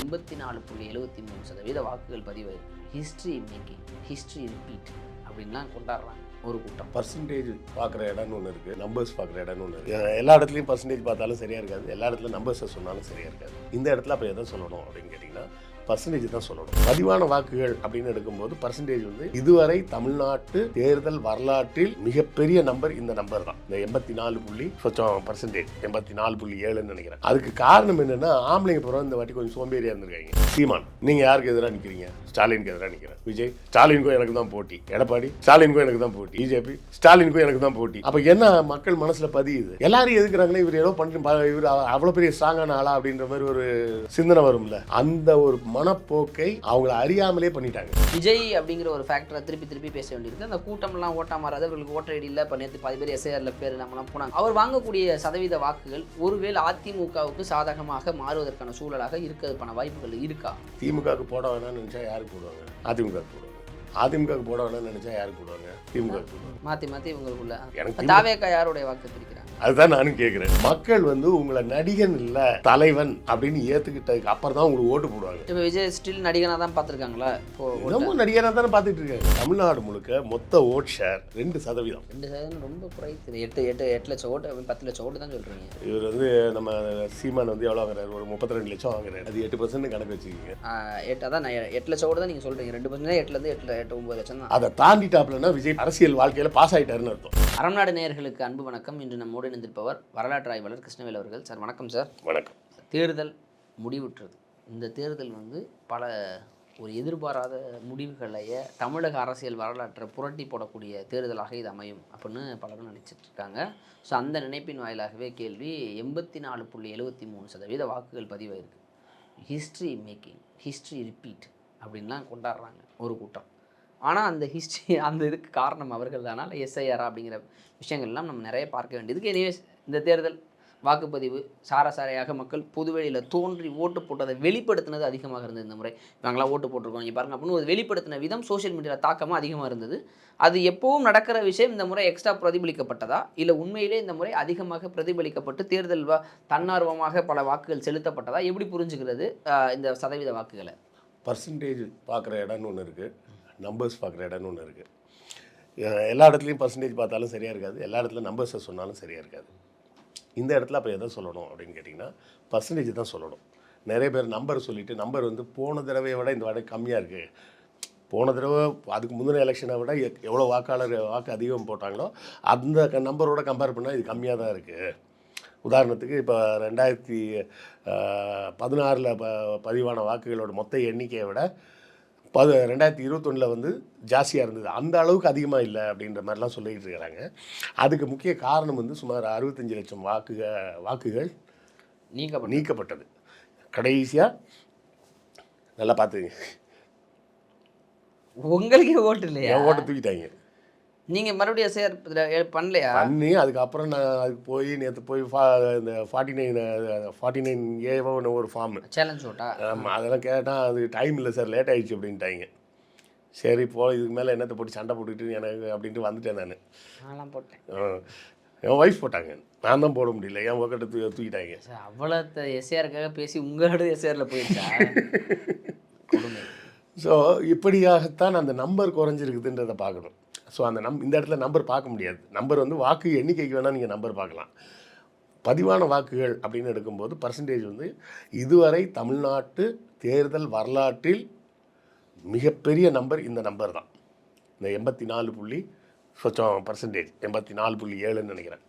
84.73% வாக்குகள் பதிவாயிருக்கு. History making, history repeat அப்படின்லாம் கொண்டாடுறாங்க ஒரு கூட்டம். பர்சன்டேஜ் பார்க்குற இடம்னு ஒன்று இருக்குது, நம்பர்ஸ் பார்க்குற இடம்னு ஒன்று இருக்குது. எல்லா இடத்துலையும் பர்சன்டேஜ் பார்த்தாலும் சரியாக இருக்காது, எல்லா இடத்துலையும் நம்பர்ஸை சொன்னாலும் சரியாக இருக்காது. இந்த இடத்துல அப்போ எதை சொல்லணும் அப்படின்னு கேட்டிங்கன்னா பர்சன்டேஜ் தான் சொல்லணும். பதிவான வாக்குகள் அப்படின்னு எடுக்கும்போது பர்சன்டேஜ் வந்து இதுவரை தமிழ்நாட்டு தேர்தல் வரலாற்றில் மிகப்பெரிய நம்பர் இந்த நம்பர் தான். இந்த 84% 84.7 நினைக்கிறேன். அதுக்கு காரணம் என்னன்னா ஆம்பளைங்க புறம் இந்த வாட்டி கொஞ்சம் சோம்பேறியா இருந்திருக்காங்க. சீமான், நீங்க யாருக்கு எதிராக நிக்கிறீங்க? ஸ்டாலினுக்கு எதிராக நிக்கிறேன். விஜய், ஸ்டாலினுக்கும் எனக்கு தான் போட்டி. எடப்பாடி, ஸ்டாலினுக்கும் எனக்கு தான் போட்டி. பிஜேபி, ஸ்டாலினுக்கும் எனக்கு தான் போட்டி. அப்ப என்ன மக்கள் மனசுல பதியுது? எல்லாரும் எதுக்குறாங்கன்னா இவர் ஏதோ பண்ணி இவர் அவ்வளவு பெரிய ஸ்ட்ராங்கான ஆளா அப்படின்ற மாதிரி ஒரு சிந்தனை வரும்ல. அந்த ஒரு மனப்போக்கை அவங்கள அறியாமலே பண்ணிட்டாங்க. விஜய் அப்படிங்கிற ஒரு ஃபேக்டரை திருப்பி பேச வேண்டியிருக்கு. அந்த கூட்டம்லாம் ஓட்டா மாறாது, அவர்களுக்கு ஓட்டர் ஐடி இல்லை. இப்போ நேற்று 10 பேர் எஸ்ஐஆரில் பேர் நம்மளாம் போனாங்க. அவர் வாங்கக்கூடிய சதவீத வாக்குகள் ஒருவேளை அதிமுகவுக்கு சாதகமாக மாறுவதற்கான சூழலாக இருக்கிறதுக்கான வாய்ப்புகள் இருக்கா? திமுகவுக்கு போட வேணாம்னு நினைச்சா யாருக்கு போடுவாங்க? அதிமுகவுக்கு போடுவாங்க. அதிமுகவுக்கு போட வேணாம்னு நினைச்சா யாருக்கு போடுவாங்க? திமுக போடுவாங்க. மாற்றி இவங்களுக்குள்ள எனக்கு தாவேக்கா யாருடைய வாக்கு பிரிக்கிறாங்க? அதுதான் நானும் கேட்குறேன். மக்கள் வந்து உங்களை நடிகன் இல்லை தலைவன் அப்படின்னு ஏற்றுக்கிட்டதுக்கு அப்புறம் தான் உங்களுக்கு ஓட்டு போடுவாங்க. இப்போ விஜய் ஸ்டில் நடிகனாக தான் பார்த்துருக்காங்களா? இன்னமும் நடிகனாக தானே பார்த்துட்டு இருக்காங்க. தமிழ்நாடு முழுக்க மொத்த ஓட் ஷேர் 2%. 2% ரொம்ப குறைத்து. 8 லட்சம் ஓட்டு, 10 லட்சம் ஓட்டு தான் சொல்கிறீங்க. இவர் வந்து நம்ம சீமான் வந்து எவ்வளோ வாங்குறாரு? ஒரு 32 லட்சம் வாங்குறாரு. அது 8% கணக்கு வச்சுக்கிங்க. அதான் 8 லட்சம் ஓட்டு தான் நீங்கள் சொல்கிறீங்க. 2% 8லேருந்து 9 லட்சம் தான். அதை தாண்டிட்டாப்லன்னா விஜய் அரசியல் வாழ்க்கையில் பாஸ் ஆகிட்டாருன்னு அர்த்தம். அறம்நாடு நேயர்களுக்கு அன்பு வணக்கம். இன்று நம்மோடு இணைந்திருப்பவர் வரலாற்று ஆய்வாளர் கிருஷ்ணவேல் அவர்கள். சார் வணக்கம். சார் வணக்கம். தேர்தல் முடிவுற்றது. இந்த தேர்தல் வந்து பல ஒரு எதிர்பாராத முடிவுகளைய தமிழக அரசியல் வரலாற்றை புரட்டி போடக்கூடிய தேர்தலாக இது அமையும் அப்படின்னு பலரும் நினைச்சிட்டு இருக்காங்க. ஸோ அந்த நினைப்பின் வாயிலாகவே கேள்வி. 84.73% வாக்குகள் பதிவாயிருக்கு. ஹிஸ்ட்ரி மேக்கிங், ஹிஸ்ட்ரி ரிப்பீட் அப்படின்லாம் கொண்டாடுறாங்க ஒரு கூட்டம். ஆனால் அந்த ஹிஸ்ட்ரி அந்த இதுக்கு காரணம் அவர்கள் தானா, இல்லை எஸ்ஐஆர் அப்படிங்கிற விஷயங்கள்லாம் நம்ம நிறைய பார்க்க வேண்டியதுக்கு. எனிவேஸ் இந்த தேர்தல் வாக்குப்பதிவு சாராசாரையாக மக்கள் பொதுவெளியில் தோன்றி ஓட்டு போட்டதை வெளிப்படுத்தினது அதிகமாக இருந்தது. இந்த முறை நாங்களாம் ஓட்டு போட்டிருக்கோம் இங்கே பாருங்க அப்படின்னு ஒரு வெளிப்படுத்தின விதம் சோஷியல் மீடியாவில் தாக்கமாக அதிகமாக இருந்தது. அது எப்பவும் நடக்கிற விஷயம் இந்த முறை எக்ஸ்ட்ரா பிரதிபலிக்கப்பட்டதா, இல்லை உண்மையிலே இந்த முறை அதிகமாக பிரதிபலிக்கப்பட்டு தேர்தல் தன்னார்வமாக பல வாக்குகள் செலுத்தப்பட்டதா? எப்படி புரிஞ்சுக்கிறது இந்த சதவீத வாக்குகளை? பர்சன்டேஜ் பார்க்குற இடம்னு ஒன்று இருக்குது, நம்பர்ஸ் பார்க்குற இடம்னு ஒன்று இருக்குது. எல்லா இடத்துலையும் பர்சன்டேஜ் பார்த்தாலும் சரியாக இருக்காது, எல்லா இடத்துலையும் நம்பர்ஸை சொன்னாலும் சரியாக இருக்காது. இந்த இடத்துல அப்போ எதை சொல்லணும் அப்படின்னு கேட்டிங்கன்னா பர்சன்டேஜ் தான் சொல்லணும். நிறைய பேர் நம்பர் சொல்லிவிட்டு நம்பர் வந்து போன தடவையை விட இந்த வாடகை கம்மியாக இருக்குது, போன தடவை அதுக்கு முந்தின எலெக்ஷனை விட எவ்வளோ வாக்கு அதிகம் போட்டாங்களோ அந்த நம்பரோட கம்பேர் பண்ணால் இது கம்மியாக தான் இருக்குது. உதாரணத்துக்கு இப்போ 2016 பதிவான வாக்குகளோட மொத்த எண்ணிக்கையை விட 2021 வந்து ஜாஸ்தியாக இருந்தது, அந்த அளவுக்கு அதிகமாக இல்லை அப்படின்ற மாதிரிலாம் சொல்லிக்கிட்டு இருக்கிறாங்க. அதுக்கு முக்கிய காரணம் வந்து சுமார் 65 லட்சம் வாக்குகள் நீக்கப்பட்டது. கடைசியாக நல்லா பார்த்துங்க, உங்களுக்கு ஓட்டு இல்லையா? ஓட்டை தூக்கிட்டாங்க. நீங்கள் மறுபடியும் எஸ்ஐஆர் பண்ணலையா? பண்ணி அதுக்கப்புறம் நான் அதுக்கு போய் நேற்று போய் இந்த 49A ஒரு ஃபார்ம் சேலஞ்ச் ஓட்டா. ஆமாம், அதெல்லாம் கேட்டால் அது டைம் இல்லை சார், லேட் ஆகிடுச்சு அப்படின்ட்டாங்க. சரி இதுக்கு மேலே என்னத்தை போட்டு சண்டை போட்டுக்கிட்டு எனக்கு அப்படின்ட்டு வந்துட்டேன். நான்லாம் போட்டேன், என் ஒய்ஃப் போட்டாங்க, நான் தான் போட முடியல, என் ஒக்கட்டை தூக்கிட்டாங்க. அவ்வளோ எஸ்ஐஆருக்காக பேசி உங்களோட எஸ்ஐஆரில் போயிடுச்சா? ஸோ இப்படியாகத்தான் அந்த நம்பர் குறைஞ்சிருக்குதுன்றதை பார்க்கணும். ஸோ அந்த இந்த இடத்துல நம்பர் பார்க்க முடியாது. நம்பர் வந்து வாக்கு எண்ணிக்கைக்கு வேணால் நீங்கள் நம்பர் பார்க்கலாம். பதிவான வாக்குகள் அப்படின்னு எடுக்கும்போது பர்சன்டேஜ் வந்து இதுவரை தமிழ்நாட்டு தேர்தல் வரலாற்றில் மிகப்பெரிய நம்பர் இந்த நம்பர் தான். இந்த 84% 84.7 நினைக்கிறேன்.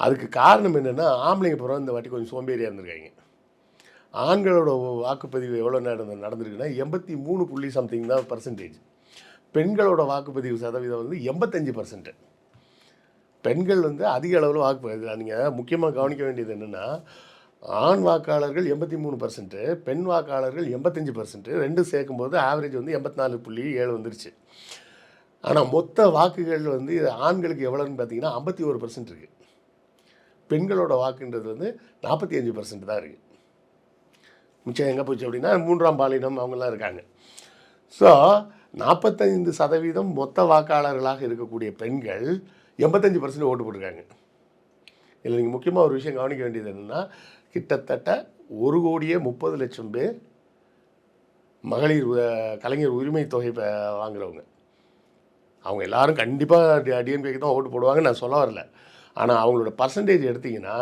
அதுக்கு காரணம் என்னென்னா ஆம்பளைங்க புறம் இந்த வாட்டி கொஞ்சம் சோம்பேறியாக இருந்திருக்காங்க. ஆண்களோட வாக்குப்பதிவு எவ்வளோ நடந்திருக்குன்னா 83 சம்திங் தான் பர்சன்டேஜ். பெண்களோட வாக்குப்பதிவு சதவீதம் வந்து 85%. பெண்கள் வந்து அதிக அளவில் வாக்குப்பதிவு. நீங்கள் முக்கியமாக கவனிக்க வேண்டியது என்னென்னா ஆண் வாக்காளர்கள் 83%, பெண் வாக்காளர்கள் 85%, ரெண்டும் சேர்க்கும்போது ஆவரேஜ் வந்து 84.7 வந்துருச்சு. ஆனால் மொத்த வாக்குகள் வந்து ஆண்களுக்கு எவ்வளோன்னு பார்த்தீங்கன்னா 51% இருக்குது. பெண்களோட வாக்குன்றது வந்து 45% தான் இருக்குது. மிச்சம் எங்கே போச்சு அப்படின்னா 3ஆம் பாலினம் அவங்களாம் இருக்காங்க. ஸோ 45% மொத்த வாக்காளர்களாக இருக்கக்கூடிய பெண்கள் 85% ஓட்டு போட்டிருக்காங்க. இதில் நீங்கள் முக்கியமாக ஒரு விஷயம் கவனிக்க வேண்டியது என்னென்னா கிட்டத்தட்ட 1,30,00,000 பேர் மகளிர் கலைஞர் உரிமை தொகை வாங்குறவங்க அவங்க எல்லாரும் கண்டிப்பாக டிஎம்கேக்கு தான் ஓட்டு போடுவாங்க, நான் சொல்ல வரல. ஆனால் அவங்களோட பர்சன்டேஜ் எடுத்திங்கன்னா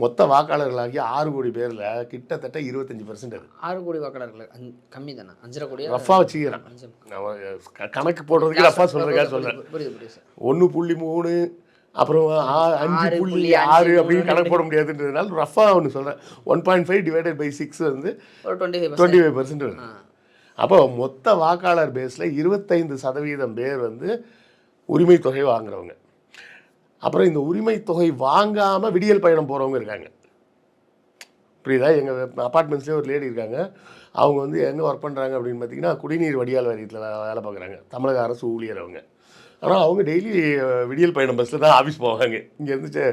மொத்த வாக்காளர்களாகிய 6 கோடி பேரில் கிட்டத்தட்ட 25% அது. 6 கோடி வாக்காளர்கள் கம்மி தானே, 5.5 கோடி ரஃபாக வச்சுக்கிறேன், கணக்கு போடுறதுக்கு ரஃபாக சொல்கிறதுக்காக சொல்கிறேன். புரியுது புரியுது சார். 1.3 அப்புறம் 5.6 அப்படின்னு கணக்கு போட முடியாதுன்றதுனால ரஃபாக ஒன்று சொல்கிறேன். 1.5 டிவைடட் பை 6 வந்து ஒரு 25% வருது. அப்போ மொத்த வாக்காளர் பேஸில் 25% பேர் வந்து உரிமை தொகை வாங்குறவங்க. அப்புறம் இந்த உரிமை தொகை வாங்காமல் விடியல் பயணம் போகிறவங்க இருக்காங்க. புரியுதா? எங்கள் அப்பார்ட்மெண்ட்ஸ்லேயே ஒரு லேடி இருக்காங்க. அவங்க வந்து எங்கே ஒர்க் பண்ணுறாங்க அப்படின்னு பார்த்தீங்கன்னா குடிநீர் வடிகால் வாரியத்தில் வேலை பார்க்குறாங்க, தமிழக அரசு ஊழியர் அவங்க. ஆனால் அவங்க டெய்லி விடியல் பயணம் பஸ்ஸில் தான் ஆஃபீஸ் போவாங்க. இங்கேருந்து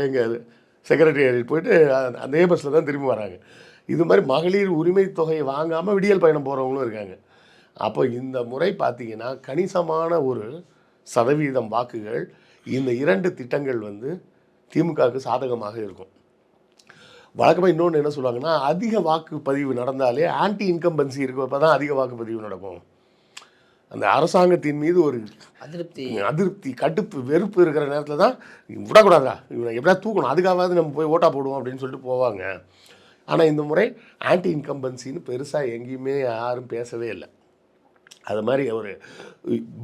எங்கள் செக்ரட்டரியேட் போயிட்டு அதே பஸ்ஸில் தான் திரும்பி வராங்க. இது மாதிரி மகளிர் உரிமை தொகை வாங்காமல் விடியல் பயணம் போகிறவங்களும் இருக்காங்க. அப்போ இந்த முறை பார்த்திங்கன்னா கணிசமான ஒரு சதவீதம் வாக்குகள் இந்த 2 திட்டங்கள் வந்து திமுகவுக்கு சாதகமாக இருக்கும். வழக்கமாக இன்னொன்று என்ன சொல்லுவாங்கன்னா, அதிக வாக்குப்பதிவு நடந்தாலே ஆன்டி இன்கம்பன்சி இருக்கப்போ தான் அதிக வாக்குப்பதிவு நடக்கும். அந்த அரசாங்கத்தின் மீது ஒரு அதிருப்தி கடுப்பு வெறுப்பு இருக்கிற நேரத்தில் தான் விடக்கூடாதா, இவனை எப்படியா தூக்கணும், அதுக்காவது நம்ம போய் ஓட்டா போடுவோம் அப்படின்னு சொல்லிட்டு போவாங்க. ஆனால் இந்த முறை ஆன்டி இன்கம்பன்சின்னு பெருசாக எங்கேயுமே யாரும் பேசவே இல்லை. அது மாதிரி ஒரு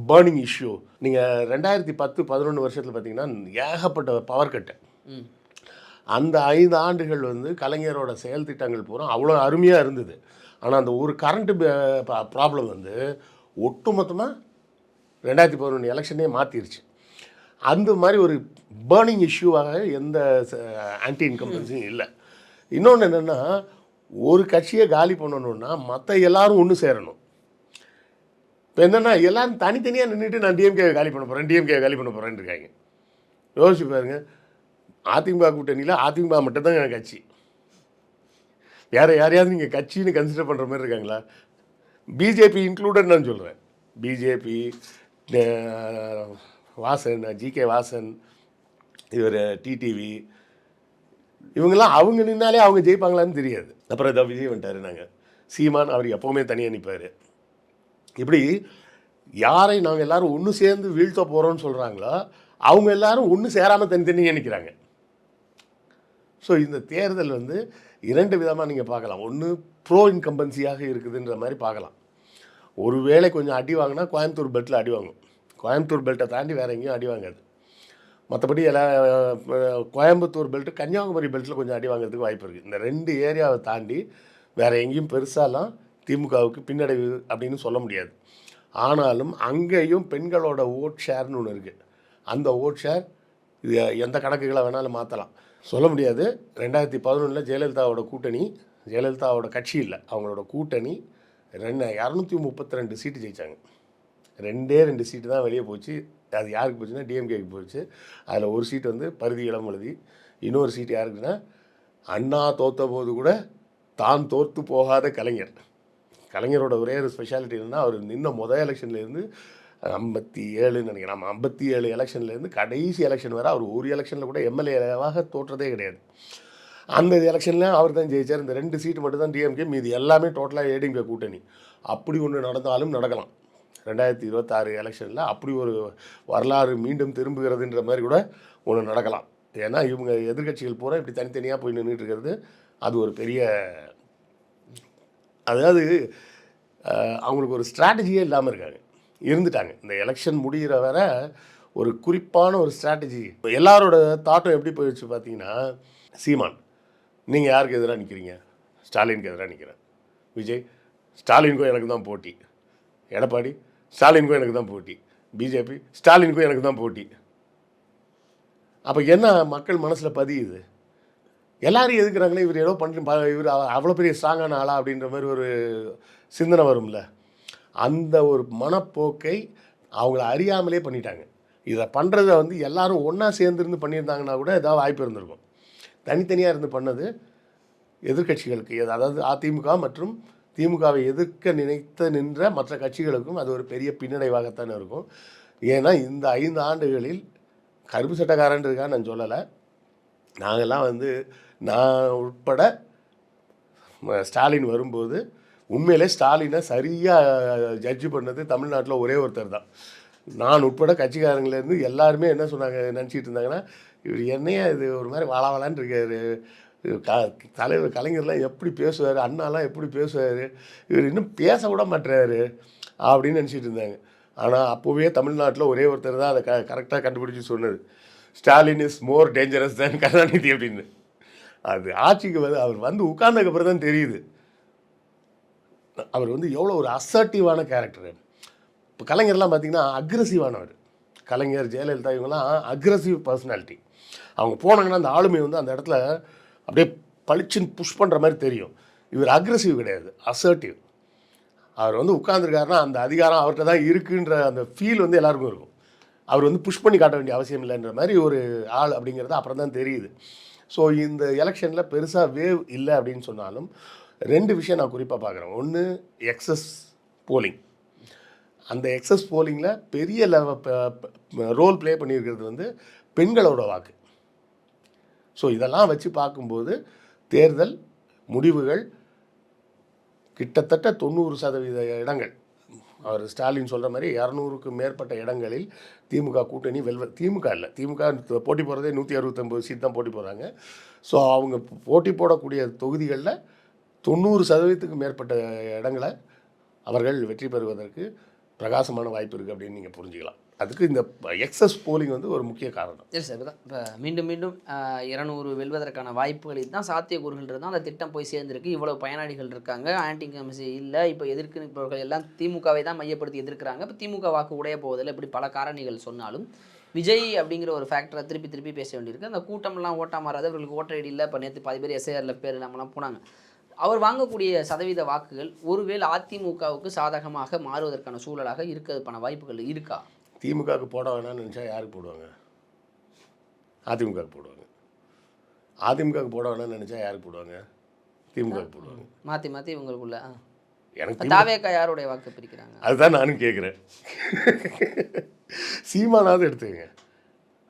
பேர்னிங் இஷ்யூ. நீங்கள் 2010-11 வருஷத்தில் பார்த்தீங்கன்னா ஏகப்பட்ட பவர் கட்டு. அந்த 5 ஆண்டுகள் வந்து கலைஞரோட செயல் திட்டங்கள் பூரா அவ்வளோ அருமையாக இருந்தது. ஆனால் அந்த ஒரு கரண்ட்டு ப்ராப்ளம் வந்து ஒட்டுமொத்தமாக 2011 எலெக்ஷனே மாற்றிருச்சு. அந்த மாதிரி ஒரு பேர்னிங் இஷ்யூவாக எந்த ஆன்டி இன்கம்பன்சியும் இல்லை. இன்னொன்று என்னென்னா, ஒரு கட்சியை காலி பண்ணணுன்னா மற்ற எல்லாரும் ஒன்று சேரணும். இப்போ என்னென்னா எல்லோரும் தனித்தனியாக நின்றுட்டு நான் டிஎம்கே காலி பண்ண போகிறேன்னு இருக்காங்க. யோசிச்சு பாருங்க, அதிமுக கூட்டணியில் அதிமுக மட்டும்தான் எனக்கு கட்சி, வேறு யாரையாவது நீங்கள் கட்சின்னு கன்சிடர் பண்ணுற மாதிரி இருக்காங்களா? பிஜேபி இன்க்ளூடட் நான் சொல்கிறேன். பிஜேபி, வாசன், ஜிகே வாசன், இவர் டிடிவி, இவங்கெல்லாம் அவங்க நின்னாலே அவங்க ஜெயிப்பாங்களான்னு தெரியாது. அப்புறம் இதை விஜய் வந்துட்டார். நாங்கள் சீமான் அவர் எப்போவுமே தனியாக நிற்பார். இப்படி யாரை நாங்கள் எல்லோரும் ஒன்று சேர்ந்து வீழ்த்த போகிறோன்னு சொல்கிறாங்களோ அவங்க எல்லோரும் ஒன்று சேராமல் தனித்தனியாக நிற்கிறாங்க. ஸோ இந்த தேர்தல் வந்து 2 விதமாக நீங்கள் பார்க்கலாம். ஒன்று ப்ரோ இன்கம்பன்சியாக இருக்குதுன்ற மாதிரி பார்க்கலாம். ஒருவேளை கொஞ்சம் அடி வாங்கினா கோயம்புத்தூர் பெல்ட்டில் அடி வாங்கும். கோயம்புத்தூர் பெல்ட்டை தாண்டி வேறு எங்கேயும் அடி வாங்காது. மற்றபடி கோயம்புத்தூர் பெல்ட்டு கன்னியாகுமரி பெல்ட்டில் கொஞ்சம் அடி வாங்கிறதுக்கு வாய்ப்பு இருக்குது. இந்த 2 ஏரியாவை தாண்டி வேறு எங்கேயும் பெருசாலாம் திமுகவுக்கு பின்னடைவு அப்படின்னு சொல்ல முடியாது. ஆனாலும் அங்கேயும் பெண்களோட ஓட் ஷேர்னு ஒன்று இருக்குது. அந்த ஓட் ஷேர் இது எந்த கணக்குகளை வேணாலும் மாற்றலாம், சொல்ல முடியாது. 2011 ஜெயலலிதாவோட கூட்டணி, ஜெயலலிதாவோட கட்சி இல்லை, அவங்களோட கூட்டணி 232 சீட்டு ஜெயித்தாங்க. 2 சீட்டு தான் வெளியே போச்சு. அது யாருக்கு போச்சுன்னா டிஎம்கேக்கு போச்சு. அதில் ஒரு சீட்டு வந்து பரிதி இளமழுதி, இன்னொரு சீட்டு யாருக்குன்னா அண்ணா தோற்ற போது கூட தான் தோற்று போகாத கலைஞர். கலைஞரோட ஒரே ஒரு ஸ்பெஷாலிட்டி என்னென்னா, அவர் நின்ன முதல் எலெக்ஷன்லேருந்து 57 நினைக்கிறேன், 57 எலெக்ஷன்லேருந்து கடைசி எலெக்ஷன் வரை அவர் ஒரு எலெக்ஷனில் கூட எம்எல்ஏவாக தோற்றதே கிடையாது. அந்த எலெக்ஷனில் அவர் தான் ஜெயிச்சார். இந்த 2 சீட்டு மட்டும் தான் டிஎம்கே, மீது எல்லாமே டோட்டலாக ஏடிஎம்கே கூட்டணி. அப்படி ஒன்று நடந்தாலும் நடக்கலாம் 2026 எலெக்ஷனில். அப்படி ஒரு வரலாறு மீண்டும் திரும்புகிறதுன்ற மாதிரி கூட ஒன்று நடக்கலாம். ஏன்னா இவங்க எதிர்கட்சிகள் பூரா இப்படி தனித்தனியாக போய் நின்றுட்டு இருக்கிறது அது ஒரு பெரிய, அதாவது அவங்களுக்கு ஒரு ஸ்ட்ராட்டஜியே இல்லாமல் இருந்துட்டாங்க. இந்த எலெக்ஷன் முடிகிற வரை ஒரு குறிப்பான ஒரு ஸ்ட்ராட்டஜி எல்லாரோட தாட்டம் எப்படி போயிடுச்சு பார்த்தீங்கன்னா, சீமான் நீங்கள் யாருக்கு எதிராக நிற்கிறீங்க? ஸ்டாலினுக்கு எதிராக நிற்கிறேன். விஜய் ஸ்டாலினுக்கும் எனக்கு தான் போட்டி. எடப்பாடி ஸ்டாலினுக்கும் எனக்கு தான் போட்டி. பிஜேபி ஸ்டாலினுக்கும் எனக்கு தான் போட்டி. அப்போ என்ன மக்கள் மனசில் பதியுது? எல்லாரும் எதுக்குறாங்களே, இவர் ஏதோ பண்ணி இவர் அவ்வளோ பெரிய ஸ்ட்ராங்கான ஆளா அப்படின்ற மாதிரி ஒரு சிந்தனை வரும்ல. அந்த ஒரு மனப்போக்கை அவங்கள அறியாமலே பண்ணிட்டாங்க. இதை பண்ணுறத வந்து எல்லோரும் ஒன்றா சேர்ந்துருந்து பண்ணியிருந்தாங்கன்னா கூட ஏதாவது வாய்ப்பு இருந்திருக்கும். தனித்தனியாக இருந்து பண்ணது எதிர்கட்சிகளுக்கு, அதாவது அதிமுக மற்றும் திமுகவை எதிர்க்க நின்ற மற்ற கட்சிகளுக்கும் அது ஒரு பெரிய பின்னடைவாகத்தானே இருக்கும். ஏன்னா இந்த 5 ஆண்டுகளில் கருப்பு சட்டக்காரன் இருக்கான்னு நான் சொல்லலை. நாங்கள்லாம் வந்து நான் உட்பட ஸ்டாலின் வரும்போது உண்மையிலே ஸ்டாலினை சரியாக ஜட்ஜு பண்ணது தமிழ்நாட்டில் ஒரே ஒருத்தர் தான். நான் உட்பட கட்சிக்காரங்களேருந்து எல்லாருமே என்ன சொன்னாங்க, நினச்சிட்டு இருந்தாங்கன்னா, இவர் என்னையா இது ஒரு மாதிரி வளாவலான்னு இருக்காரு, தலைவர் கலைஞர்லாம் எப்படி பேசுவார், அண்ணாலாம் எப்படி பேசுவார், இவர் இன்னும் பேச விட மாட்டுறாரு அப்படின்னு நினச்சிட்டு இருந்தாங்க. ஆனால் அப்போவே தமிழ்நாட்டில் ஒரே ஒருத்தர் தான் அதை கரெக்டாக கண்டுபிடிச்சி சொன்னது, ஸ்டாலின் இஸ் மோர் டேஞ்சரஸ் தேன் கருணாநிதி அப்படின்னு. அது ஆட்சிக்கு அவர் வந்து உட்கார்ந்ததுக்கப்புறம் தான் தெரியுது அவர் வந்து எவ்வளோ ஒரு அசர்ட்டிவான கேரக்டர். இப்போ கலைஞர்லாம் பார்த்திங்கன்னா அக்ரெசிவானவர். கலைஞர், ஜெயலலிதா இவங்கெல்லாம் அக்ரெசிவ் பர்சனாலிட்டி. அவங்க போனாங்கன்னா அந்த ஆளுமை வந்து அந்த இடத்துல அப்படியே பளிச்சுன்னு புஷ் பண்ணுற மாதிரி தெரியும். இவர் அக்ரெசிவ் கிடையாது, அசர்ட்டிவ். அவர் வந்து உட்கார்ந்துருக்காருன்னா அந்த அதிகாரம் அவர்கிட்ட தான் இருக்குன்ற அந்த ஃபீல் வந்து எல்லாருக்கும் இருக்கும். அவர் வந்து புஷ் பண்ணி காட்ட வேண்டிய அவசியம் இல்லைன்ற மாதிரி ஒரு ஆள் அப்படிங்கிறது அப்புறம் தான் தெரியுது. ஸோ இந்த எலெக்ஷனில் பெருசாக வேவ் இல்லை அப்படின்னு சொன்னாலும் 2 விஷயம் நான் குறிப்பாக பார்க்குறேன். ஒன்று எக்ஸஸ் போலிங். அந்த எக்ஸஸ் போலிங்கில் பெரிய ரோல் ப்ளே பண்ணியிருக்கிறது வந்து பெண்களோட வாக்கு. ஸோ இதெல்லாம் வச்சு பார்க்கும்போது தேர்தல் முடிவுகள் கிட்டத்தட்ட 90% இடங்கள், அவர் ஸ்டாலின் சொல்கிற மாதிரி 200க்கும் மேற்பட்ட இடங்களில் திமுக கூட்டணி திமுக இல்லை, திமுக போட்டி போடுறதே 169 சீட் தான் போட்டி போடுறாங்க. ஸோ அவங்க போட்டி போடக்கூடிய தொகுதிகளில் 90% மேற்பட்ட இடங்களை அவர்கள் வெற்றி பெறுவதற்கு பிரகாசமான வாய்ப்பு இருக்குது அப்படின்னு நீங்கள் புரிஞ்சுக்கலாம். அதுக்கு இந்த எக்ஸஸ் போலிங் வந்து ஒரு முக்கிய காரணம். சரி சார், இப்போ மீண்டும் 200 வெல்வதற்கான வாய்ப்புகள் இதுதான், சாத்தியக்கூறுகள் இருந்தால் அந்த திட்டம் போய் சேர்ந்துருக்கு. இவ்வளோ பயனாளிகள் இருக்காங்க, ஆன்டி இன்கம்பன்சி இல்லை, இப்போ எதிர்க்கு நிற்பவர்கள் எல்லாம் திமுகவை தான் மையப்படுத்தி எதிர்க்கிறாங்க. இப்போ திமுக வாக்கு உடைய போவதில் இப்படி பல காரணிகள் சொன்னாலும் விஜய் அப்படிங்கிற ஒரு ஃபேக்டரை திருப்பி பேச வேண்டியிருக்கு. அந்த கூட்டம்லாம் ஓட்டா மாறாது, அவர்களுக்கு ஓட்டர் ஐடி இல்லை. இப்போ நேற்று 10 பேர் எஸ்ஐஆரில் பேர் நம்மலாம் போனாங்க. அவர் வாங்கக்கூடிய சதவீத வாக்குகள் ஒருவேளை அதிமுகவுக்கு சாதகமாக மாறுவதற்கான சூழலாக இருக்கிறதுக்கான வாய்ப்புகள் இருக்கா? திமுகவுக்கு போட வேணாம்னு நினச்சா யாருக்கு போடுவாங்க? அதிமுகவுக்கு போடுவாங்க. அதிமுகவுக்கு போட வேணாம்னு நினச்சா யாருக்கு போடுவாங்க? திமுகவுக்கு போடுவாங்க. மாற்றி உங்களுக்குள்ள எனக்கு தாவேக்கா யாருடைய வாக்கு பிரிக்கிறாங்க? அதுதான் நானும் கேட்குறேன். சீமானாவது எடுத்துக்கங்க,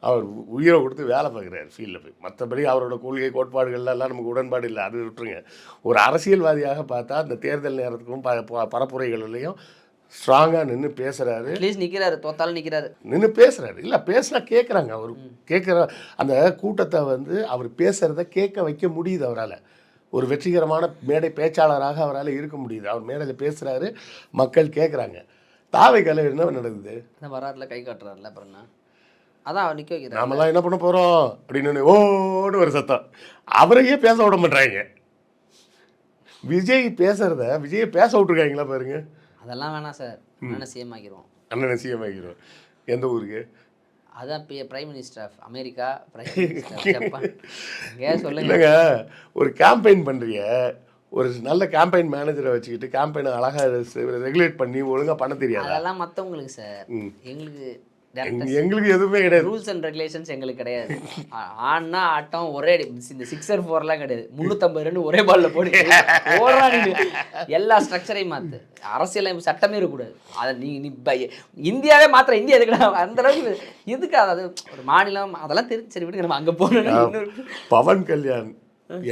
அவர் உயிரை கொடுத்து வேலை பார்க்குறாரு ஃபீல்டில் போய். மற்றபடி அவரோட கொள்கை கோட்பாடுகள்லாம் நமக்கு உடன்பாடு இல்லை, அது விட்டுருங்க. ஒரு அரசியல்வாதியாக பார்த்தா இந்த தேர்தல் நேரத்துக்கும் பரப்புரைகள்லையும் ஸ்ட்ராங்காக நின்று பேசுகிறாரு. ப்ளீஸ் நிற்கிறாரு, தோத்தாலும் நிற்கிறாரு, நின்று பேசுகிறாரு. இல்லை பேசினா கேட்குறாங்க. அவர் கேட்குற அந்த கூட்டத்தை வந்து அவர் பேசுகிறத கேட்க வைக்க முடியுது அவரால். ஒரு வெற்றிகரமான மேடை பேச்சாளராக அவரால் இருக்க முடியுது. அவர் மேடையில் பேசுகிறாரு, மக்கள் கேட்குறாங்க. தாவைக்கால என்ன நடக்குது? இந்த வரலாறுல கை காட்டுறாருல, அப்புறம் அதான் அவர் நிற்க வைக்கிறார். நாமெல்லாம் என்ன பண்ண போகிறோம் அப்படின்னு ஓடு ஒரு சத்தம். அவரையே பேச விட மாட்டாங்க. விஜயை பேச விட்டுருக்காங்களா பாருங்க. அதெல்லாம் வேணாம் சார், அண்ணனை சிஎம் ஆக்கிடுவோம். அண்ணனை சிஎம் ஆக்கிடுவோம். எந்த ஊருக்கு? அதான் prime minister of America, prime minister Japan. ஏன் சொல்லுங்க. இல்லைங்க, ஒரு கேம்பெயின் பண்ணுறீங்க, ஒரு நல்ல கேம்பெயின் மேனேஜரை வச்சுக்கிட்டு கேம்பெயினை அழகாக ரெகுலேட் பண்ணி ஒழுங்காக பண்ண தெரியாது. அதெல்லாம் மற்றவங்களுக்கு சார், எங்களுக்கு எதுவுமே கிடையாது. ரூல்ஸ் அண்ட் ரெகுலேஷன்ஸ் எங்களுக்கு கிடையாது. ஆனா ஆட்டம் ஒரே இந்த 6 or 4லாம் கிடையாது. 350 ரன் ஒரே பால்ல போட்டு ஓடுறாங்க. எல்லா ஸ்ட்ரக்சரையும் மாற்று, அரசியல் சட்டமே இருக்கக்கூடாது. அதை நீ இந்தியாவே மாத்திர, இந்தியா எதுக்குடா அந்த அளவுக்கு எதுக்கு? அதாவது ஒரு மாநிலம் அதெல்லாம் தெரிஞ்சு, சரி விடுங்க, நம்ம அங்கே போகணும். பவன் கல்யாண்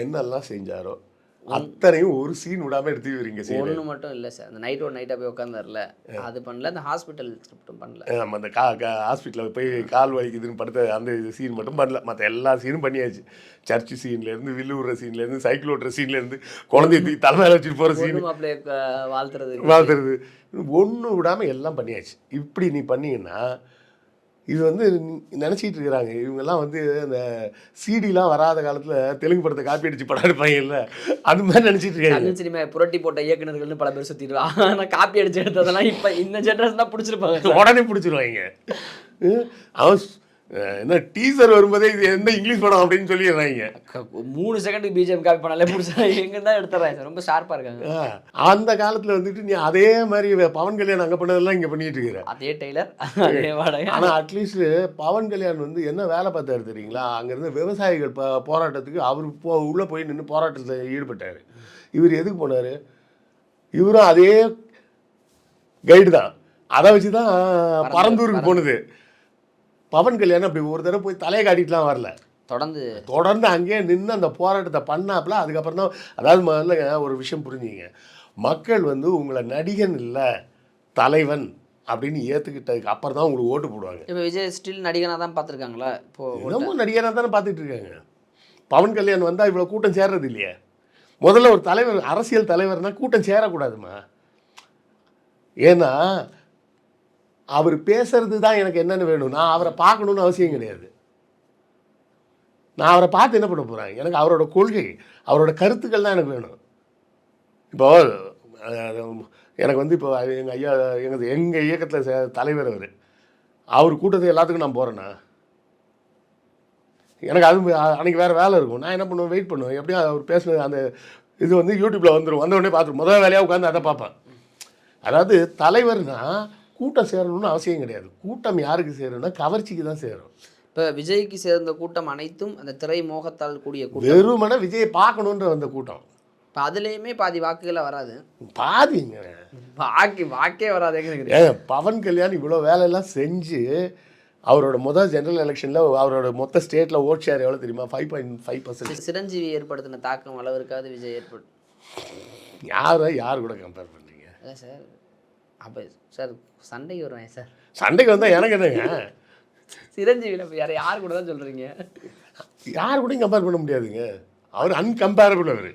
என்னெல்லாம் செஞ்சாரோ அத்தனையும் ஒரு சீன் விடாமல் எடுத்து வரீங்க. ஒன்று மட்டும் இல்லை சார், அந்த நைட்டாக போய் உட்காந்துர்ல, அது பண்ணல. அந்த ஹாஸ்பிட்டல் ஸ்கிரிப்டும் பண்ணல. நம்ம அந்த ஹாஸ்பிட்டலில் போய் கால் வலிக்குதுன்னு படுத்த அந்த சீன் மட்டும் பண்ணல. மற்ற எல்லா சீனும் பண்ணியாச்சு. சர்ச்சு சீன்லேருந்து, வில்லுற சீன்லேருந்து, சைக்கிள் ஓட்டுற சீன்லேருந்து, குழந்தைய தலைமையில வச்சுட்டு போகிற சீன், வாழ்த்துறது ஒன்று விடாமல் எல்லாம் பண்ணியாச்சு. இப்படி நீ பண்ணீங்கன்னா இது வந்து நினச்சிட்டு இருக்கிறாங்க இவங்கெல்லாம் வந்து அந்த சிடிலாம் வராத காலத்தில் தெலுங்கு படத்தை காப்பி அடிச்சு படம் எடுப்பாங்கல்ல, அது மாதிரி நினச்சிட்டு இருக்காங்க. சினிமா புரட்டி போட்ட இயக்குநர்கள்னு பல பேர் சுற்றிடுவாங்க. ஆனால் காப்பி அடிச்சு எடுத்ததெல்லாம் இப்போ இந்த ஜென்ரேஷன் தான் பிடிச்சிருப்பாங்க, உடனே பிடிச்சிருவாங்க. அவன் என்ன டீசர் வரும்போதே இது எந்த இங்கிலீஷ் படம் அப்படின்னு சொல்லிடுறாங்க. 3 செகண்டுக்கு பிஜிஎம் காப்பி பண்ணாலே பிடிச்சா எங்கே தான் எடுத்துறாங்க. ரொம்ப ஷார்ப்பாக இருக்காங்க. அந்த காலத்தில் வந்துட்டு நீ அதே மாதிரி பவன் கல்யாண் அங்கே பண்ணதெல்லாம் இங்கே பண்ணிட்டு இருக்கிற, அதே டெய்லர், அதே வாடகை. ஆனால் அட்லீஸ்ட் பவன் கல்யாண் வந்து என்ன வேலை பார்த்தாரு தெரியுங்களா? அங்கேருந்து விவசாயிகள் போராட்டத்துக்கு அவர் உள்ளே போய் நின்று போராட்டத்தில் ஈடுபட்டார். இவர் எதுக்கு போனார்? இவரும் அதே கைடு தான், அதை வச்சு தான் பரந்தூருக்கு போனது. பவன் கல்யாணம் அப்படி ஒரு தடவை போய் தலையை காட்டிட்டுலாம் வரல. தொடர்ந்து அங்கேயே நின்று அந்த போராட்டத்தை பண்ணாப்புல. அதுக்கப்புறம் தான் அதாவது முதல்ல ஒரு விஷயம் புரிஞ்சுங்க, மக்கள் வந்து உங்களை நடிகன் இல்லை தலைவன் அப்படின்னு ஏற்றுக்கிட்டதுக்கு அப்புறம் தான் உங்களுக்கு ஓட்டு போடுவாங்க. இப்போ விஜய் ஸ்டில் நடிகனாக தான் பார்த்துருக்காங்களா? இப்போது இன்னமும் நடிகனாக தானே பார்த்துட்டு இருக்காங்க. பவன் கல்யாண் வந்தால் இவ்வளோ கூட்டம் சேர்றது இல்லையே. முதல்ல ஒரு தலைவர், அரசியல் தலைவர்னா கூட்டம் சேரக்கூடாதுமா. ஏன்னா அவர் பேசுறது தான் எனக்கு என்னென்னு வேணும். நான் அவரை பார்க்கணுன்னு அவசியம் கிடையாது. நான் அவரை பார்த்து என்ன பண்ண போகிறேன்? எனக்கு அவரோட கொள்கை, அவரோட கருத்துக்கள் தான் எனக்கு வேணும். இப்போ எனக்கு வந்து இப்போ எங்கள் ஐயா எங்கள் இயக்கத்தில் தலைவர் அவர் கூட்டத்தை எல்லாத்துக்கும் நான் போகிறேன்னா எனக்கு அது அன்றைக்கி வேறு வேலை இருக்கும். நான் என்ன பண்ணுவேன்? வெயிட் பண்ணுவேன். எப்படியும் அவர் பேசுனது அந்த இது வந்து யூடியூப்பில் வந்துடும். வந்தவுடனே பார்த்துட்டு முதல் வேலையாக உட்காந்து அதை பார்ப்பேன். அதாவது தலைவர்னா கூட்டம் சேரணும்னு அவசியம் கிடையாது. கூட்டம் யாருக்கு சேரணும்னா கவர்ச்சிக்கு தான் சேரும். இப்போ விஜய்க்கு சேர்ந்த கூட்டம் அனைத்தும் அந்த திரை மோகத்தால் கூடிய கூட்டம். வெறுமனே விஜயை பார்க்கணுன்ற வந்த கூட்டம். இப்போ அதுலேயுமே பாதி வாக்குகளை வராது. பாதிங்க வாக்கே வராது. பவன் கல்யாண் இவ்வளோ வேலையெல்லாம் செஞ்சு அவரோட முதல் ஜெனரல் எலெக்ஷனில் அவரோட மொத்த ஸ்டேட்டில் ஓட் ஷேர் எவ்வளோ தெரியுமா? 5.5%. சிரஞ்சீவி ஏற்படுத்தின தாக்கம் அளவிற்காவது விஜய் யார் கூட கம்பேர் பண்ணுறீங்க? அதான் சார். அப்போ சார் சண்டைக்கு வருவேன் சார். சண்டைக்கு வந்தால் எனக்கு என்னங்க? சிரஞ்சீவியில் இப்போ யார் கூட தான் சொல்கிறீங்க? யார் கூடயும் கம்பேர் பண்ண முடியாதுங்க. அவர் அன்கம்பேரபிள். அவர்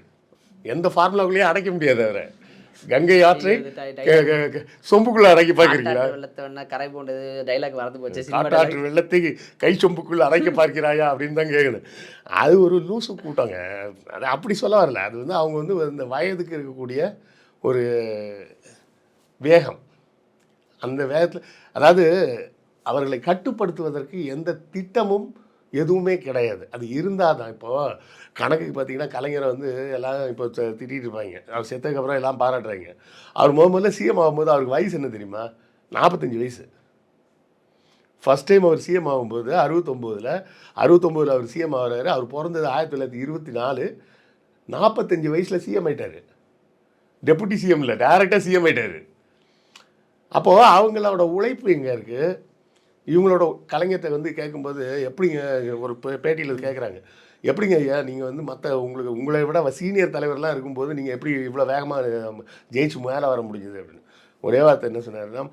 எந்த ஃபார்முலாக்குள்ளேயும் அடைக்க முடியாது. அவரை கங்கை ஆற்றை சொம்புக்குள்ள அடைக்க பார்க்குறீங்களா? வெள்ளத்தை கரை போண்டது டைலாக் வரது போச்சு. காட்டாற்று வெள்ளத்தை கை சொம்புக்குள்ள அடைக்க பார்க்கிறாயா அப்படின்னு தான் கேட்கணும். அது ஒரு லூசு கூட்டங்க. அது அப்படி சொல்ல வரல. அது வந்து அவங்க வந்து இந்த வயதுக்கு இருக்கக்கூடிய ஒரு வேகம், அந்த வேகத்தில் அதாவது அவர்களை கட்டுப்படுத்துவதற்கு எந்த திட்டமும் எதுவுமே கிடையாது. அது இருந்தால் தான். இப்போது கணக்குக்கு பார்த்தீங்கன்னா கலைஞரை வந்து எல்லாம் இப்போ திட்டிகிட்டு இருப்பாங்க. அவர் செத்ததுக்கப்புறம் எல்லாம் பாராட்டுறாங்க. அவர் முதல்ல சிஎம் ஆகும்போது அவருக்கு வயசு என்ன தெரியுமா? 45 வயசு. ஃபஸ்ட் டைம் அவர் சிஎம் ஆகும்போது 69 அவர் சிஎம் ஆகிறாரு. அவர் பிறந்தது 1924. 45 வயசில் சிஎம் ஆகிட்டார். டெப்புட்டி சிஎம் இல்லை, டைரெக்டாக சிஎம் ஆகிட்டார். அப்போது அவங்களோட உழைப்பு எங்கே இருக்குது? இவங்களோட கலைஞத்தை வந்து கேட்கும்போது எப்படிங்க ஒரு பேட்டியில் கேட்குறாங்க, எப்படிங்க ஐயா நீங்கள் வந்து உங்களை விட சீனியர் தலைவர்லாம் இருக்கும்போது நீங்கள் எப்படி இவ்வளோ வேகமாக ஜெயிச்சு மேலே வர முடியுது அப்படின்னு ஒரே வார்த்தை என்ன சொன்னார்னா,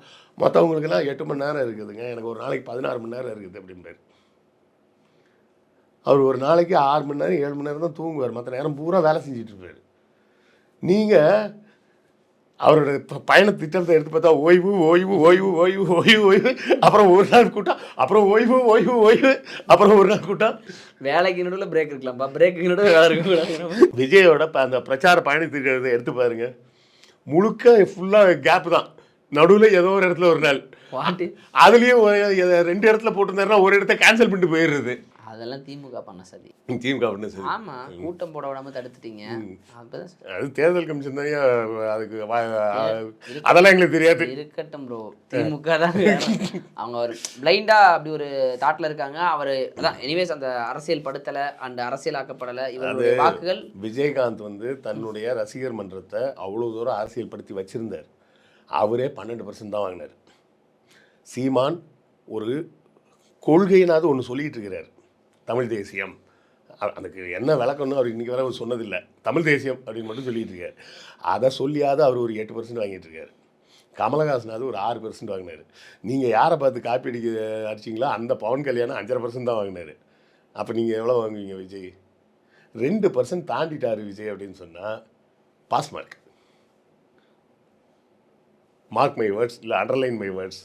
மற்றவங்களுக்கெல்லாம் 8 மணி நேரம் இருக்குதுங்க, எனக்கு ஒரு நாளைக்கு 16 மணி நேரம் இருக்குது அப்படின்பார். அவர் ஒரு நாளைக்கு 6 மணி நேரம் 7 மணி நேரம் தான் தூங்குவார். மற்ற நேரம் பூரா வேலை செஞ்சுட்டு இருப்பார். நீங்கள் அவரோட பயண திட்டத்தை எடுத்து பார்த்தா ஓய்வு ஓய்வு ஓய்வு ஓய்வு ஓய்வு ஓய்வு, அப்புறம் ஒரு நாள் கூட்டம், அப்புறம் ஓய்வு ஓய்வு ஓய்வு, அப்புறம் ஒரு நாள் கூட்டம். வேலைக்கு நடுவில் பிரேக் இருக்கலாம்ப்பா, பிரேக்கு நடுவில் வேலை இருக்கக்கூடாது. விஜயோட அந்த பிரச்சார பயண திட்டத்தை எடுத்து பாருங்க, முழுக்க ஃபுல்லாக கேப் தான். நடுவில் ஏதோ ஒரு இடத்துல ஒரு நாள், அதுலேயும் 2 இடத்துல போட்டிருந்தாருன்னா ஒரு இடத்த கேன்சல் பண்ணிட்டு போயிடுறது. அதெல்லாம் திமுக பண்ண சரி. திமுக பண்ண சரி. ஆமாம், கூட்டம் போட விடாமல் தடுத்துட்டீங்க. அது தேர்தல் கமிஷன் தான் அதுக்கு, அதெல்லாம் எங்களுக்கு தெரியாது. இருக்கட்டும் ப்ரோ, திமுக தான். அவங்க ஒரு பிளைண்டாக அப்படி ஒரு தாட்டில் இருக்காங்க. அவர் அதான் எனிவேஸ் அந்த அரசியல் படுத்தலை அண்ட் அரசியலாக்கப்படலை. இவருடைய வாக்குகள். விஜயகாந்த் வந்து தன்னுடைய ரசிகர் மன்றத்தை அவ்வளோ தூரம் அரசியல் படுத்தி வச்சுருந்தார். அவரே 12% தான் வாங்கினார். சீமான் ஒரு கொள்கையினாவது ஒன்று சொல்லிகிட்டு இருக்கிறார், தமிழ் தேசியம். அதுக்கு என்ன விளக்கம்னு அவர் இன்றைக்கி வரை அவர் சொன்னதில்லை. தமிழ் தேசியம் அப்படின்னு மட்டும் சொல்லிகிட்டு இருக்கார். அதை சொல்லியாவது அவர் ஒரு 8% வாங்கிட்டு இருக்கார். கமலஹாசனாவது ஒரு 6% வாங்கினார். நீங்கள் யாரை பார்த்து காப்பி அடிச்சிங்களோ அந்த பவன் கல்யாணம் 5.5% தான் வாங்கினார். அப்போ நீங்கள் எவ்வளோ வாங்குவீங்க? விஜய் 2% தாண்டிட்டார் விஜய் அப்படின்னு சொன்னால் pass mark. Mark my words, இல்லை அண்டர்லைன் மை வேர்ட்ஸ்.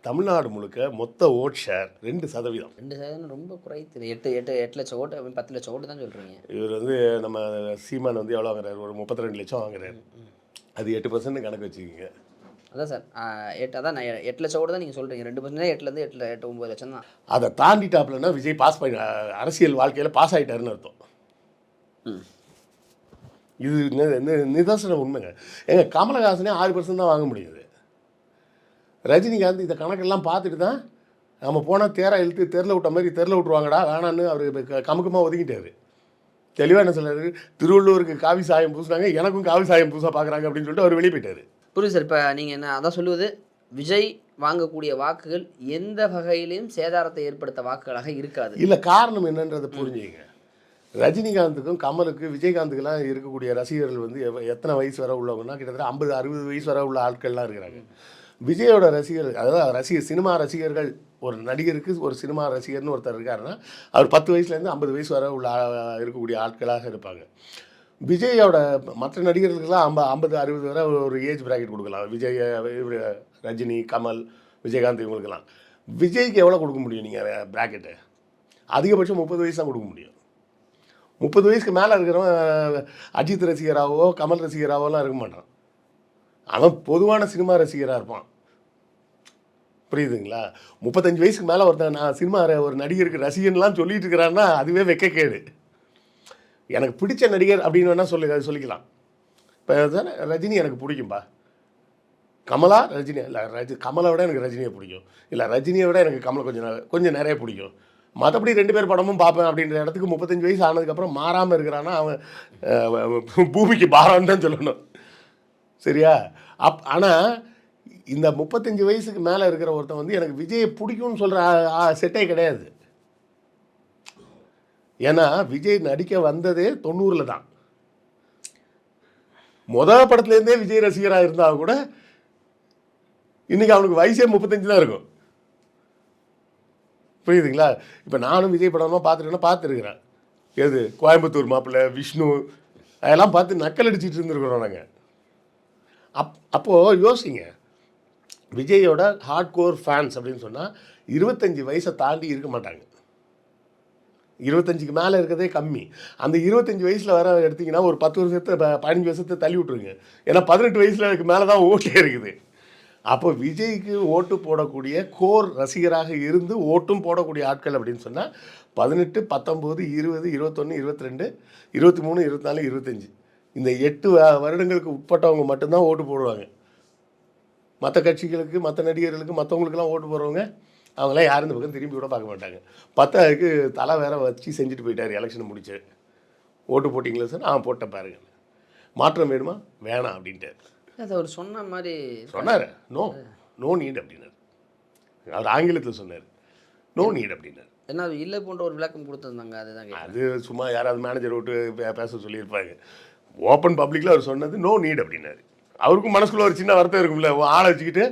தமிழ்நாடு முழுக்க மொத்த ஓட் ஷேர் 2%. 2% ரொம்ப குறைத்து. 8 லட்சம் ஓட்டு, 10 லட்சம் ஓட்டு தான் சொல்கிறீங்க. இவர் வந்து நம்ம சீமான் வந்து எவ்வளோ வாங்குறாரு? ஒரு 32 லட்சம் வாங்குறாரு. அது 8% கணக்கு வச்சுக்கிங்க. அதான் சார், அதான் 8 லட்சம் ஓட்டு தான் நீங்கள் சொல்கிறீங்க. 2% 8லேருந்து 8 9 லட்சம் தான். அதை தாண்டிட்டாப்லன்னா விஜய் பாஸ் பண்ணி அரசியல் வாழ்க்கையில் பாஸ் ஆகிட்டாருன்னு அர்த்தம். இது நிதர்சன உண்மைங்க. எங்கள் கமலஹாசனே 6% தான் வாங்க முடியுது. ரஜினிகாந்த் இந்த கணக்கெல்லாம் பார்த்துட்டு தான் நம்ம போனால் தேரை இழுத்து தெருல விட்ட மாதிரி தெருல விட்ருவாங்கடா வேணான்னு அவர் கமுக்கமாக ஒதுங்கிட்டார். தெளிவாக என்ன சொல்கிறாரு, திருவள்ளூருக்கு காவி சாயம் பூசினாங்க, எனக்கும் காவி சாயம் பூசா பார்க்குறாங்க அப்படின்னு சொல்லிட்டு அவர் வெளியே போயிட்டார். புரியுது சார். இப்போ நீங்கள் என்ன அதான் சொல்லுவது, விஜய் வாங்கக்கூடிய வாக்குகள் எந்த வகையிலையும் சேதாரத்தை ஏற்படுத்த வாக்குகளாக இருக்காது. இல்லை, காரணம் என்னன்றதை புரிஞ்சுங்க. ரஜினிகாந்துக்கும் கமலுக்கு விஜயகாந்துக்கெல்லாம் இருக்கக்கூடிய ரசிகர்கள் வந்து எத்தனை வயசு வர உள்ளவங்கன்னா கிட்டத்தட்ட 50-60 வயசு வர உள்ள ஆட்கள்லாம் இருக்கிறாங்க. விஜயோட ரசிகர்கள், அதாவது சினிமா ரசிகர்கள், ஒரு நடிகருக்கு ஒரு சினிமா ரசிகர்னு ஒருத்தர் இருக்காருன்னா அவர் 10 வயசுலேருந்து 50 வயசு வர உள்ள இருக்கக்கூடிய ஆட்களாக இருப்பாங்க. விஜயோட மற்ற நடிகர்களுக்கெல்லாம் 50-60 வரை ஒரு ஏஜ் பிராக்கெட் கொடுக்கலாம். விஜய், ரஜினி, கமல், விஜயகாந்த் இவங்களுக்கெல்லாம். விஜய்க்கு எவ்வளோ கொடுக்க முடியும் நீங்கள் பிராக்கெட்டு? அதிகபட்சம் 30 வயசு தான் கொடுக்க முடியும். 30 வயசுக்கு மேலே இருக்கிறவன் அஜித் ரசிகராகவோ கமல் ரசிகராகவோலாம் இருக்க மாட்டான். அவன் பொதுவான சினிமா ரசிகராக இருப்பான். புரியுதுங்களா? 35 வயசுக்கு மேலே ஒருத்தன் நான் சினிமா ஒரு நடிகருக்கு ரசிகன்லாம் சொல்லிட்டு இருக்கிறான்னா அதுவே வெக்கக்கேடு. எனக்கு பிடிச்ச நடிகர் அப்படின்னு வேணால் சொல்லிக்கலாம். இப்போ ரஜினி எனக்கு பிடிக்கும்பா, கமலா ரஜினி, இல்லை கமலை விட எனக்கு ரஜினியை பிடிக்கும், இல்லை ரஜினியை விட எனக்கு கமலை கொஞ்சம் நிறைய பிடிக்கும். மற்றபடி 2 பேர் படமும் பார்ப்பேன் அப்படின்ற இடத்துக்கு 35 வயசு ஆனதுக்கப்புறம் மாறாமல் இருக்கிறான்னா அவன் பூமிக்கு பாரான்னு தான் சொல்லணும். சரியா? ஆனால் இந்த 35 வயசுக்கு மேலே இருக்கிற ஒருத்தன் வந்து எனக்கு விஜயை பிடிக்கும்னு சொல்கிற செட்டே கிடையாது. ஏன்னா விஜய் நடிக்க வந்ததே 90 தான். மொதல் படத்துலேருந்தே விஜய் ரசிகராக இருந்தால் கூட இன்றைக்கி அவனுக்கு வயசே 35 தான் இருக்கும். புரியுதுங்களா? இப்போ நானும் விஜய் படம்லாம் பார்த்துருக்கிறேன். எது கோயம்புத்தூர் மாப்பிள்ளை, விஷ்ணு, அதெல்லாம் பார்த்து நக்கல் அடிச்சிட்டு இருந்துருக்குறோம் நாங்கள். அப்போது யோசிங்க, விஜயோட ஹார்ட் கோர் ஃபேன்ஸ் அப்படின்னு சொன்னால் 25 வயசை தாண்டி இருக்க மாட்டாங்க. 25க்கு மேலே இருக்கிறதே கம்மி. அந்த 25 வயசில் வர எடுத்திங்கன்னா ஒரு 10 வருஷத்தை 15 வருஷத்தை தள்ளி விட்ருங்க. ஏன்னா 18 வயசில் மேலே தான் ஓட்டே இருக்குது. அப்போ விஜய்க்கு ஓட்டு போடக்கூடிய கோர் ரசிகராக இருந்து ஓட்டும் போடக்கூடிய ஆட்கள் அப்படின்னு சொன்னால் 18, 19, 20, 21, 22, 23, 24, 25 இந்த 8 வருடங்களுக்கு உட்பட்டவங்க மட்டும்தான் ஓட்டு போடுவாங்க. மற்ற கட்சிகளுக்கு, மற்ற நடிகர்களுக்கு, மற்றவங்களுக்கெல்லாம் ஓட்டு போடுறவங்க அவங்களாம் யாரும் இந்த பக்கம் திரும்பி கூட பார்க்க மாட்டாங்க. 10க்கு தலை வேற வச்சு செஞ்சுட்டு போயிட்டார் எலெக்ஷனை முடிச்சு. ஓட்டு போட்டிங்களா சார்? போட்ட பாருங்க. மாற்றம் வேணுமா? வேணாம் அப்படின்ட்டார். அது அவர் சொன்ன மாதிரி சொன்னார். நோ நீட் அப்படின்னார். அவர் ஆங்கிலத்தில் சொன்னார், நோ நீட் அப்படின்னார். என்ன அது இல்லை போன்ற ஒரு விளக்கம் கொடுத்துருந்தாங்க. அதுதான் அது சும்மா யாராவது மேனேஜர் விட்டு பேச சொல்லியிருப்பாங்க. ஓப்பன் பப்ளிக்கில் அவர் சொன்னது நோ நீட் அப்படின்னாரு. அவருக்கும் மனசுக்குள்ள ஒரு சின்ன வருத்தம் இருக்கும்ல, ஆளை வச்சுக்கிட்டு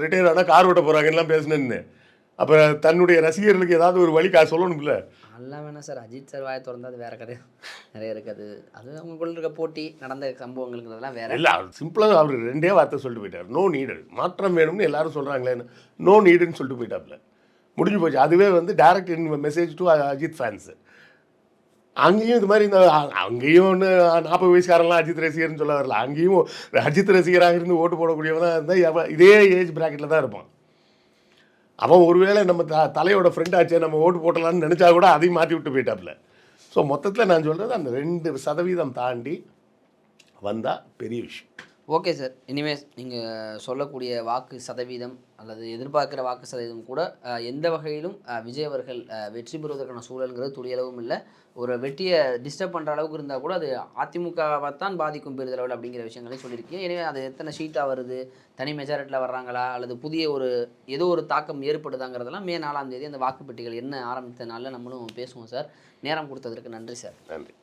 ரிட்டையர் ஆனால் கார் ஓட்ட போகிறாங்கலாம் பேசினேன்னு. அப்போ தன்னுடைய ரசிகர்களுக்கு ஏதாவது ஒரு வழி சொல்லணும்ல. அதெல்லாம் வேணாம் சார். அஜித் சார் வாயை திறந்தா அது வேறு கதை நிறைய இருக்குது. அது அவங்களுக்குள்ள இருக்க போட்டி, நடந்த சம்பவங்களுக்குறதெல்லாம் வேறு இல்லை. அவர் சிம்பிளாக அவர் 2 வார்த்தை சொல்லிட்டு போயிட்டார், நோ நீடு. மாற்றம் வேணும்னு எல்லாரும் சொல்கிறாங்களேன்னு நோ நீடுன்னு சொல்லிட்டு போயிட்டாப்புல. முடிஞ்சு போச்சு. அதுவே வந்து direct message to Ajith fans. அங்கேயும் இது மாதிரி அங்கேயும் ஒன்று 40 வயசுக்காரெல்லாம் அஜித் ரசிகர்னு சொல்ல வரல. அங்கேயும் அஜித் ரசிகராக இருந்து ஓட்டு போடக்கூடியவனாக இருந்தால் இதே ஏஜ் பிராக்கெட்டில் தான் இருப்பான். அவன் ஒருவேளை நம்ம தலையோட ஃப்ரெண்ட் ஆச்சே நம்ம ஓட்டு போட்டலான்னு நினச்சா கூட அதையும் மாற்றி விட்டு போயிட்டாப்புல. ஸோ மொத்தத்தில் நான் சொல்கிறது அந்த 2% தாண்டி வந்தால் பெரிய விஷயம். Okay sir. இனிமேல் நீங்கள் சொல்லக்கூடிய வாக்கு சதவீதம் அல்லது எதிர்பார்க்குற வாக்கு சதவீதம் கூட எந்த வகையிலும் விஜய் அவர்கள் வெற்றி பெறுவதற்கான சூழலுங்கிறது துளியளவும் இல்லை. ஒரு வெற்றியை டிஸ்டர்ப் பண்ணுற அளவுக்கு இருந்தால் கூட அது அதிமுகவை தான் பாதிக்கும் பெரிதளவில் அப்படிங்கிற விஷயங்களையும் சொல்லியிருக்கீங்க. எனவே அது எத்தனை சீட்டாக வருது, தனி மெஜாரிட்டியில் வர்றாங்களா, அல்லது புதிய ஏதோ ஒரு தாக்கம் ஏற்படுதாங்கிறதெல்லாம் மே 4ஆம் தேதி அந்த வாக்குப்பெட்டிகள் என்ன ஆரம்பித்த நாளில் நம்மளும் பேசுவோம் சார். நேரம் கொடுத்ததற்கு நன்றி சார். நன்றி.